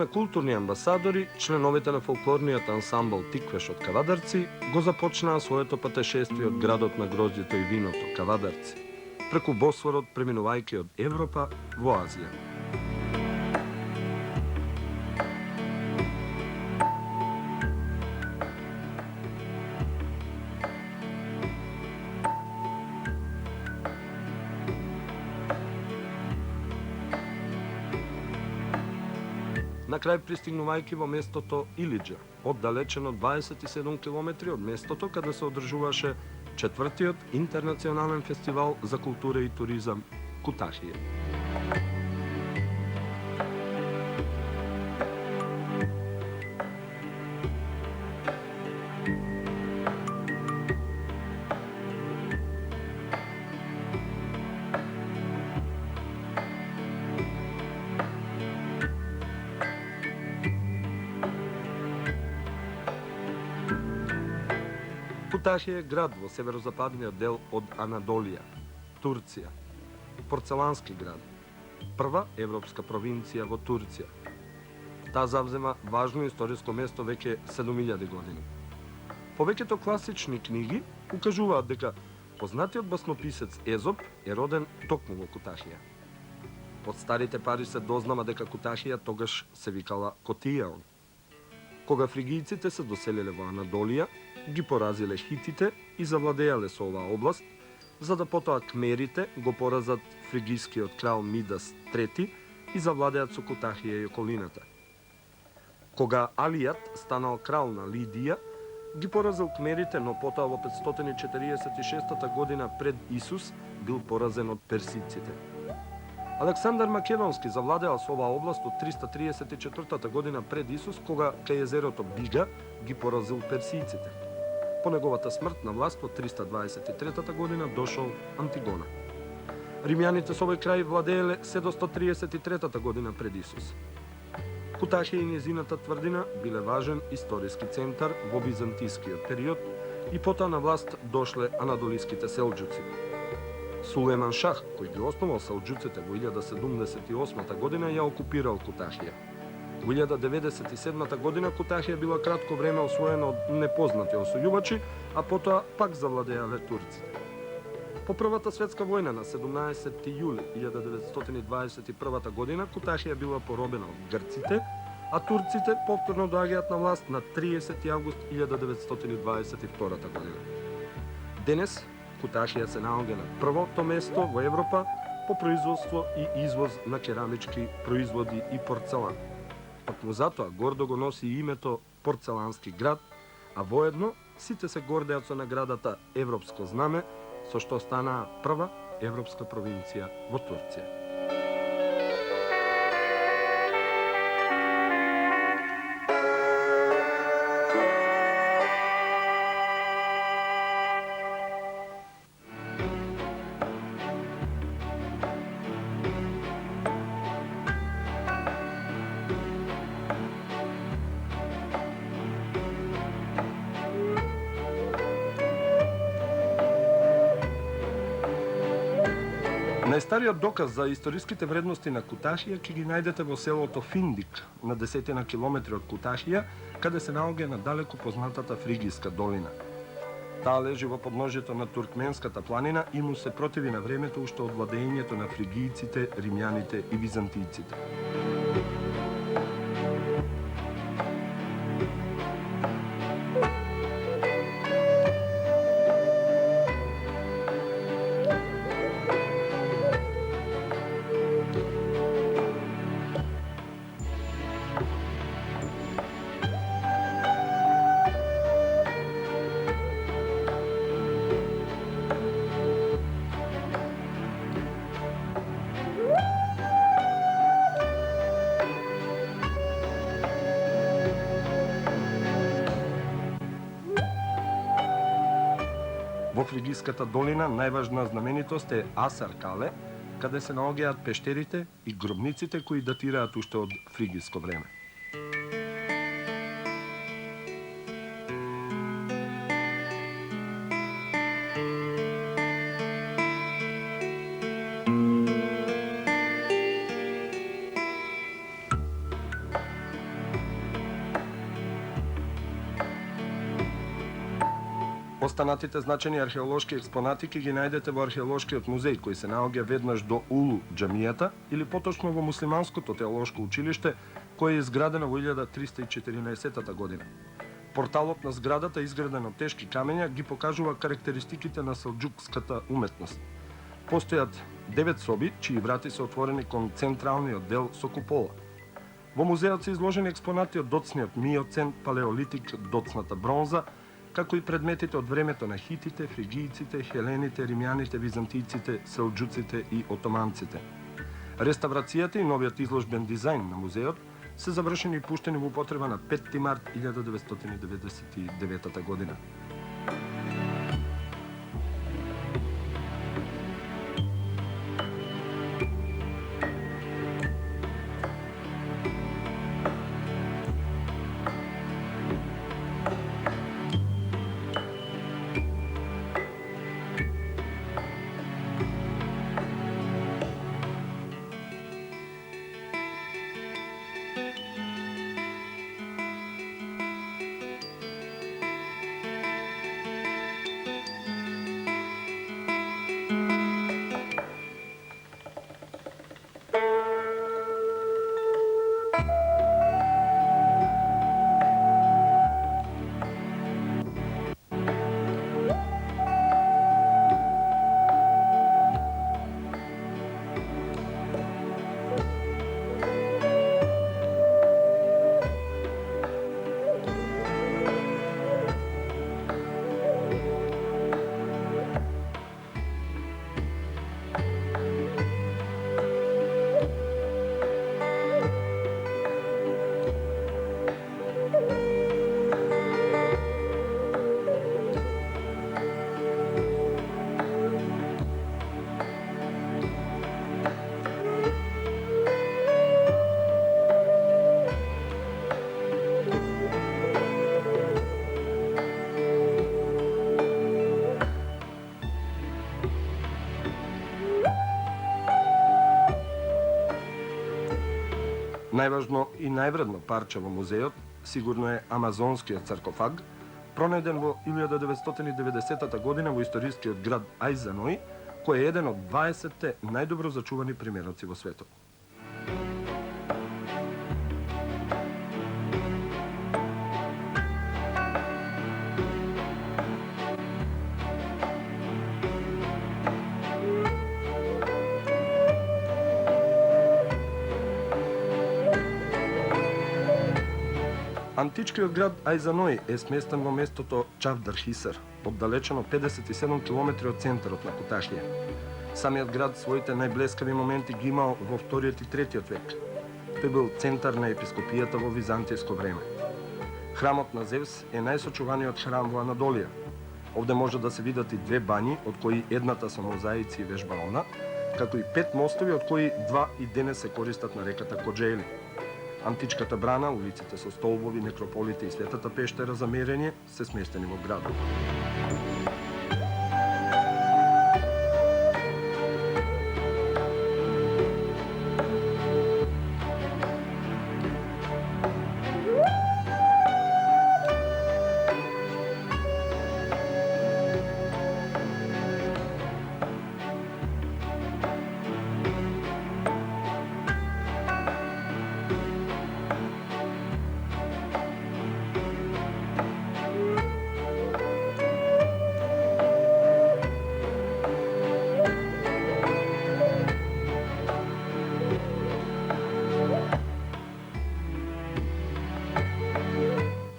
на културни амбасадори, членовите на фолклорниот ансамбл Тиквеш од Кавадарци го започнаа своето патешествие од градот на гроздјето и виното, Кавадарци, преку Босфорот, преминувајќи од Европа во Азија. На крај пристигнувајќи во местото Илиџа, оддалечено 27 километри од местото каде се одржуваше четвртиот интернационален фестивал за култура и туризам Кутахија. Кутахија е град во северозападниот дел од Анадолија, Турција. Порцелански град. Прва европска провинција во Турција. Таа завзема важно историско место веќе 7000 години. Повеќето класични книги укажуваат дека познатиот баснописец Езоп е роден токму во Кутахија. Од старите пари се дознава дека Кутахија тогаш се викала Котијаон. Кога фригијците се доселиле во Анадолија, ги поразиле хитите и завладеале со оваа област, за да потоа кмерите го поразат фригискиот крал Мидас III и завладеат со Кутахија и околината. Кога Алијат станал крал на Лидија, ги поразил кмерите, но потоа во 546 година пред Исус бил поразен од персиците. Александар Македонски завладеал со оваа област од 334 година пред Исус, кога кај езерото Бига ги поразил персиците. По неговата смрт на власт од 323 година дошол Антигона. Римјаните со овој крај владееле се до 133 година пред Исус. Кутахија и незината тврдина биле важен историски центар во византискиот период и потоа на власт дошле анадолиските селџуци. Сулейман Шах, кој ги основал селџуците во 1078 година, ја окупирал Кутахија. Во 1097 година Кутахија била кратко време освоена од непознати освојувачи, а потоа пак завладеале турците. По Првата светска војна на 17 јули 1921 година Кутахија била поробена од грците, а турците повторно доаѓаат на власт на 30 август 1922 година. Денес Кутахија се наоѓа на првото место во Европа по производство и извоз на керамички производи и порцелан. Токму затоа гордо го носи името Порцелански град, а воедно сите се гордеат со наградата Европско знаме, со што станаа прва европска провинција во Турција. Најстариот доказ за историските вредности на Кутахија ќе ги најдете во селото Финдик, на 10 километри од Кутахија, каде се наоѓа на далеко познатата Фригиска долина. Таа лежи во подножјето на Туркменската планина и му се противи на времето уште од владењето на фригијците, римјаните и византијците. Во Фригиската долина најважна знаменитост е Асар Кале, каде се наоѓаат пештерите и гробниците кои датираат уште од фригиско време. Останатите значени археолошки експонати ќе ги најдете во археолошкиот музеј кој се наоѓа веднаш до Улу џамијата или поточно во муслиманското теолошко училиште кое е изградено во 1314 година. Порталот на зградата, изграден од тешки камења, ги покажува карактеристиките на селџукската уметност. Постојат 9 соби, чии врати се отворени кон централниот дел со купола. Во музеот се изложени експонати од доцниот миоцен, палеолитик, доцната бронза, како и предметите од времето на хитите, фригијците, хелените, римјаните, византијците, селџуците и отоманците. Реставрацијата и новиот изложбен дизајн на музеот се завршени и пуштени во употреба на 5 март 1999 година. Најважно и највредно парче во музеот сигурно е амазонскиот саркофаг, пронајден во 1990 година во историскиот град Ајзаној, кој е еден од 20 најдобро зачувани примероци во светот. Античкиот град Ајзаној е сместен во местото Чавдар-Хисар, оддалечено 57 км од центарот на Кутахија. Самиот град своите најблескави моменти ги имал во 2-тиот и 3-тиот век. Тој бил центар на епископијата во византијско време. Храмот на Зевс е најсочуваниот храм во Анадолија. Овде може да се видат и 2 бањи, од кои едната со мозаици и вежбална, како и 5 мостови, од кои 2 и денес се користат на реката Коџели. Античката брана, улиците со столбови, некрополите и светата пештера за мерење се сместени во градот.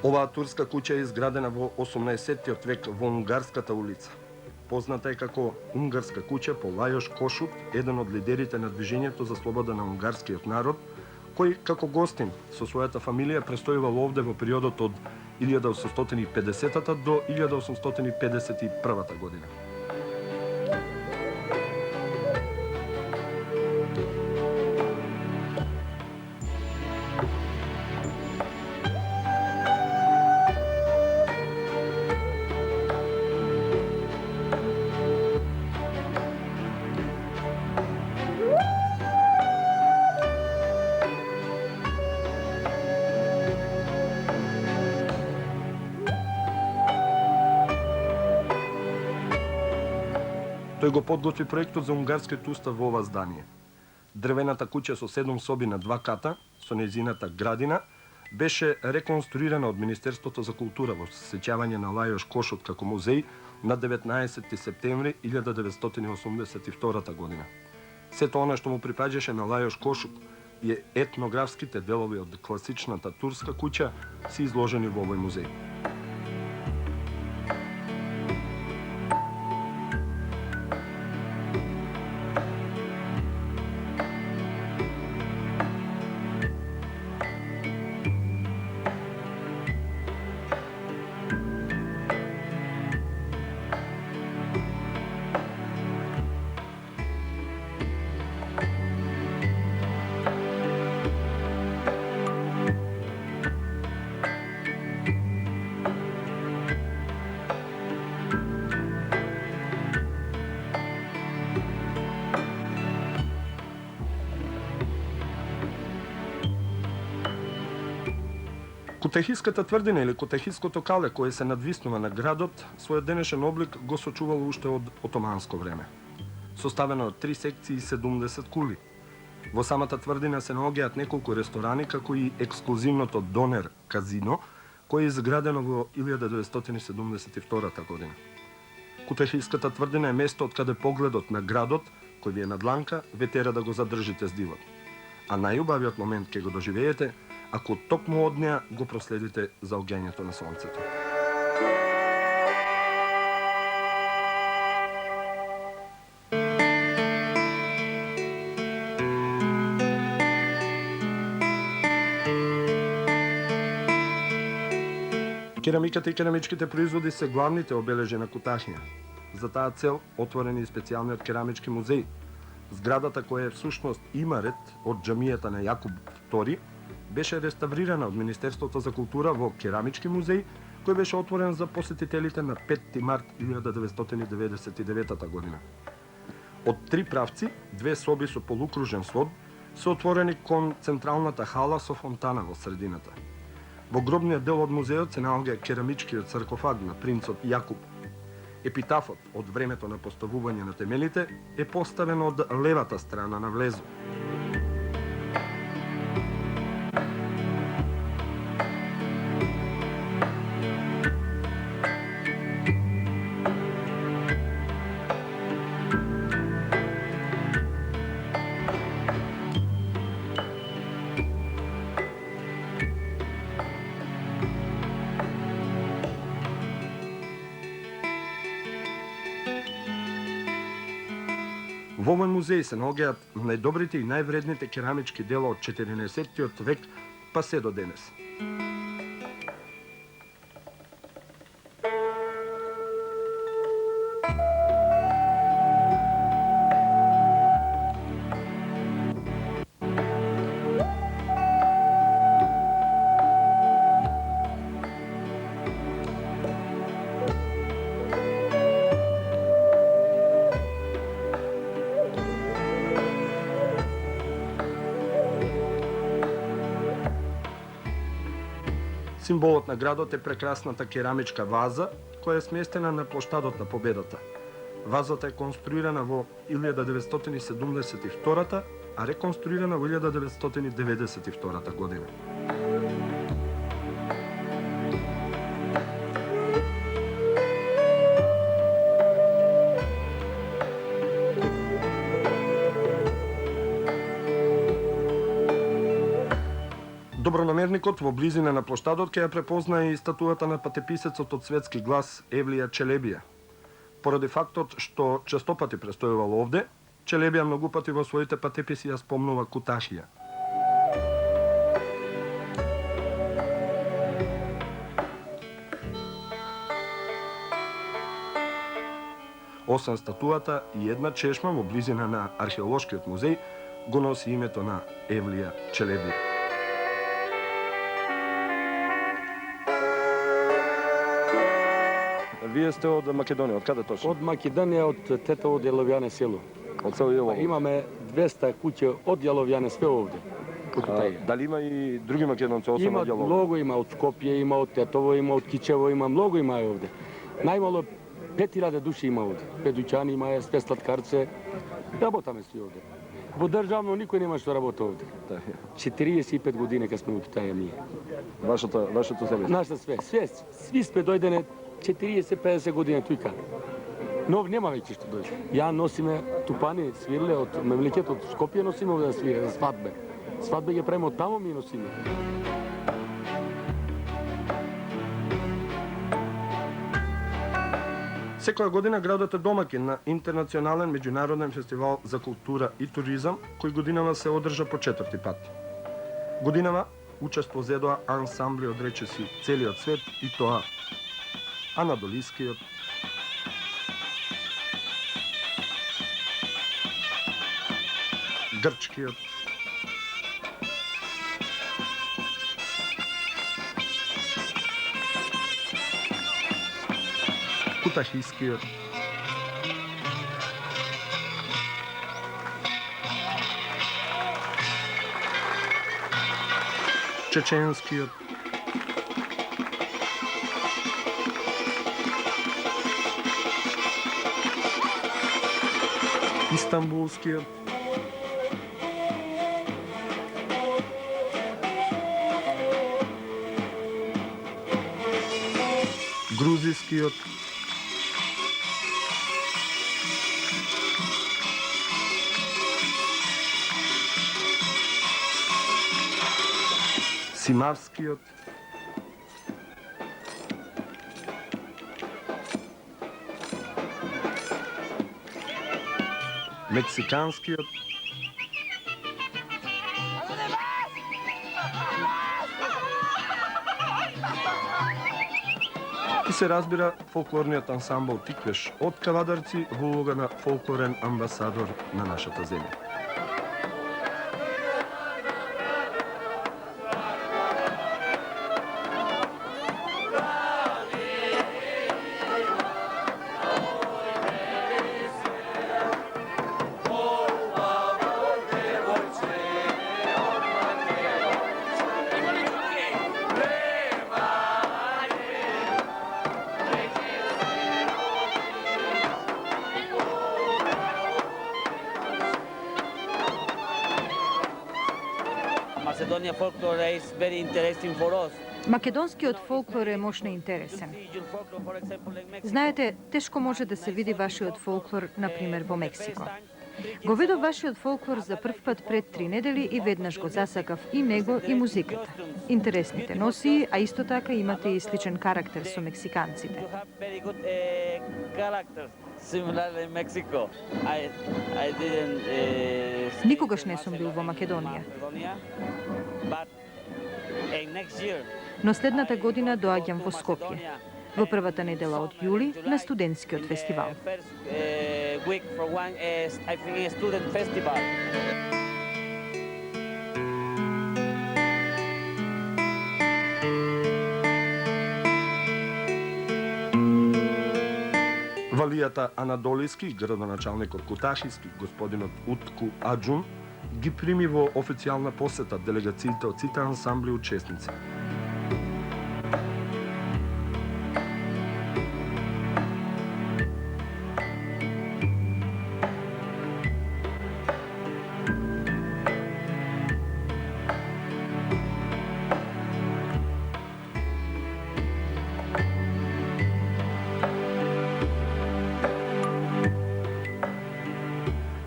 Оваа турска куќа е изградена во 18-тиот век во Унгарската улица. Позната е како Унгарска куќа по Лајош Кошут, еден од лидерите на движењето за слобода на унгарскиот народ, кој како гостин со својата фамилија престојувал овде во периодот од 1850 до 1851 година. Тој го подготви проектот за унгарскиот устав во ова здание. Дрвената куќа со 7 соби на 2 ката, со нејзината градина, беше реконструирана од Министерството за култура во сеќавање на Лајош Кошут како музеј на 19 септември 1982 година. Сето она што му припаѓаше на Лајош Кошут и етнографските делови од класичната турска куќа се изложени во овој музеј. Кутехиската тврдина или Кутехиското кале, кое се надвиснува на градот, својот денешен облик го сочувало уште од отоманско време. Составено од 3 секции и 70 кули. Во самата тврдина се наоѓаат неколку ресторани, како и ексклузивното Донер казино, кое е изградено во 1972 година. Кутехиската тврдина е место од каде погледот на градот, кој ви е на дланка, ве тера да го задржите здивот. А најубавиот момент ќе го доживеете ако токму од неа го проследите заоѓањето на сонцето. Керамиката и керамичките производи се главните обележи на Кутахија. За таа цел отворен и специјалниот керамички музеј. Зградата која всушност има ред од џамијата на Јакуб II беше реставрирана од Министерството за култура во керамички музеј, кој беше отворен за посетителите на 5 март 1999 година. Од 3 правци, 2 соби со полукружен свод се отворени кон централната хала со фонтана во средината. Во гробниот дел од музеот се наоѓа керамичкиот саркофаг на принцот Јакуб. Епитафот од времето на поставување на темелите е поставен од левата страна на влезот. Во овој музеј се наоѓаат најдобрите и највредните керамички дела од 14-тиот век па се до денес. Символот на градот е прекрасната керамичка ваза, која е сместена на плоштадот на Победата. Вазата е конструирана во 1972, а реконструирана во 1992 година. Добронамерникот во близина на плоштадот ќе ја препознае и статуата на патеписецот од светски глас Евлија Челебија. Поради фактот што честопати престојувал овде, Челебија многу пати во своите патеписи ја спомнува Кутахија. Освен статуата, и една чешма во близина на археолошкиот музеј го носи името на Евлија Челебија. Вие сте од Македонија, од каде точно? Од Македонија, од Тетово Јаловјане село. Од село Јалово. Имаме 200 куќи од Јаловјане све овде. Дали има и други македонци освен од Јалово? Многу има од Скопје, има од Тетово, има од Кичево, има многу има овде. Најмало 5.000 души има овде. 5 дуќани има, sve сладкарце. Работаме сви овде. Во државно никој нема што работи овде. 45 години кога сме у Китаја ние. Вашето семејство? Нашата сви сме дојдене 40-50 години тука. Нов нема веќе што дојде. Ја носиме тупани, свирле од мемлекетот Скопје носиме овде да свире за свадбе. Свадбе ги правиме од тамо ми носиме. Секоја година градот е домаќин на интернационален меѓународен фестивал за култура и туризам, кој годинава се одржа по 4 пати. Годинава учество зедоа ансамбли од речиси целиот свет и тоа анадолискиот, грчкиот, кутахискиот, чеченскиот, истанбулскиот, грузискиот, симавскиот, мексиканскиот, и се разбира фолклорниот ансамбл Тиквеш од Кавадарци во улога на фолклорен амбасадор на нашата земја. Macedonian folklore is very interesting for us. Македонскиот фолклор е мощно интересен. Знаете, тешко може да се види вашиот фолклор, например, во Мексико. Го видов вашиот фолклор за прв пат пред 3 недели и веднаш го засакав и него и музиката. Интересните носии, а исто така имате и сличен карактер со мексиканците. Никогаш не сум бил во Македонија. Но следната година доаѓам во Скопје, во првата недела од јули на студентскиот фестивал. Валијата Анадолиски, градоначалникот Куташиски, господинот Утку Аджун, ги прими во официјална посета делегациите од сите ансамбли учесници.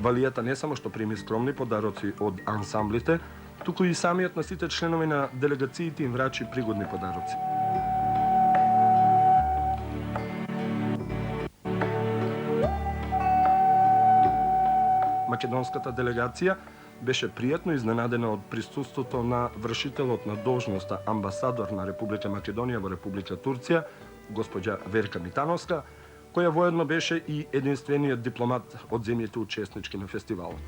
Валијата не само што прими скромни подароци од ансамблите, туку и самиот на сите членови на делегациите им врачи пригодни подароци. Македонската делегација беше пријатно изненадена од присуството на вршителот на должноста амбасадор на Република Македонија во Република Турција, госпоѓа Верка Митановска, која воедно беше и единствениот дипломат од земјите учеснички на фестивалот.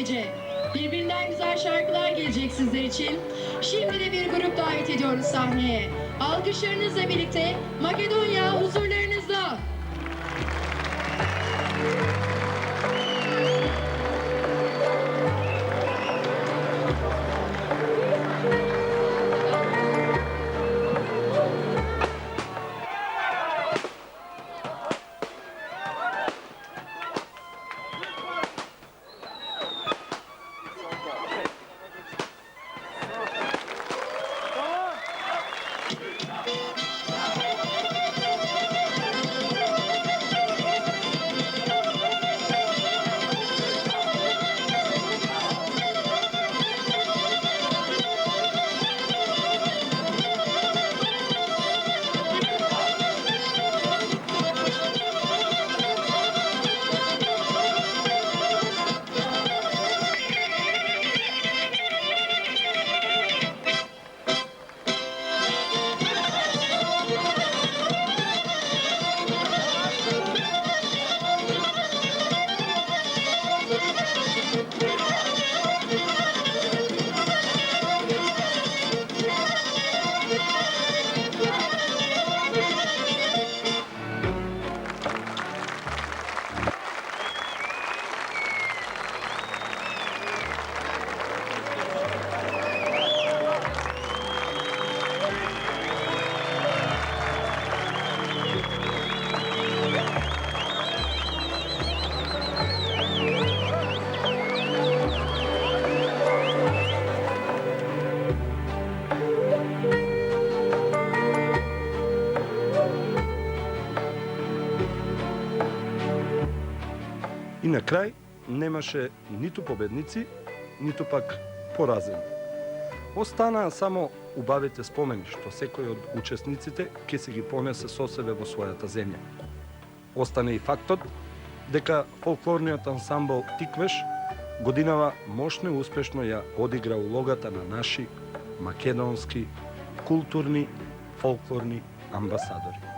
gece. Birbirinden güzel şarkılar gelecek sizler için. Şimdi de bir grup davet ediyoruz sahneye. Alkışlarınızla birlikte Makedonya huzurlarınızda. И на крај немаше ниту победници, ниту пак поразени. Останаа само убавите спомени што секој од учесниците ќе се ги понесе со себе во својата земја. Остане и фактот дека фолклорниот ансамбл Тиквеш годинава мощно и успешно ја одигра улогата на наши македонски културни фолклорни амбасадори.